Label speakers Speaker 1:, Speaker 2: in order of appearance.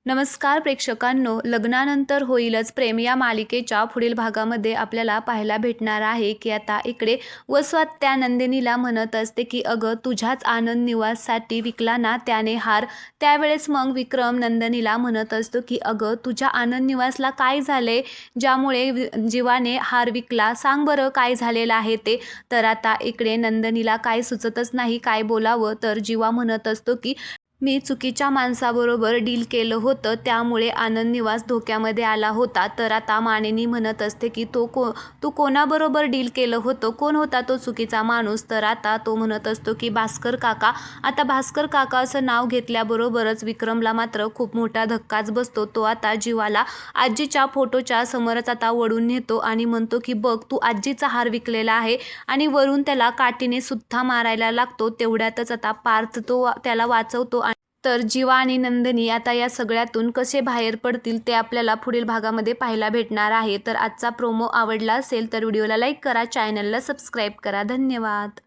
Speaker 1: नमस्कार प्रेक्षकांनो, लग्नानंतर होईलच प्रेम या मालिकेच्या पुढील भागामध्ये आपल्याला पाहायला भेटणार आहे की आता इकडे वसवात त्या नंदिनीला म्हणत असते की अगं तुझ्याच आनंद निवाससाठी विकला ना त्याने हार। त्यावेळेस मग विक्रम नंदिनीला म्हणत असतो की अगं तुझ्या आनंद निवासला काय झाले ज्यामुळे जीवाने हार विकला, सांग बरं काय झालेलं आहे ते। तर आता इकडे नंदिनीला काय सुचतच नाही काय बोलावं, तर जीवा म्हणत असतो की मी चुकीच्या माणसाबरोबर डील केलं होतं त्यामुळे आनंद निवास धोक्यामध्ये आला होता। तर आता मानिनी म्हणत असते की तू कोणाबरोबर डील केलं होतं, कोण होता तो चुकीचा माणूस। तर आता तो म्हणत असतो की भास्कर काका। आता भास्कर काका असं नाव घेतल्याबरोबरच विक्रमला मात्र खूप मोठा धक्काच बसतो। तो आता जीवाला आजीच्या फोटोच्या समोरच आता वळून नेतो आणि म्हणतो की बघ तू आजीचा हार विकलेला आहे, आणि वरून त्याला काठीने सुद्धा मारायला लागतो। तेवढ्यातच आता पार्थ तो त्याला वाचवतो। तर जीवा आणि नंदिनी आता या सगळ्यातून कसे बाहेर पडतील ते आपल्याला पुढील भागामध्ये पाहायला भेटणार आहे। तर आजचा प्रोमो आवडला असेल तर व्हिडिओला लाईक करा, चॅनलला सबस्क्राईब करा। धन्यवाद।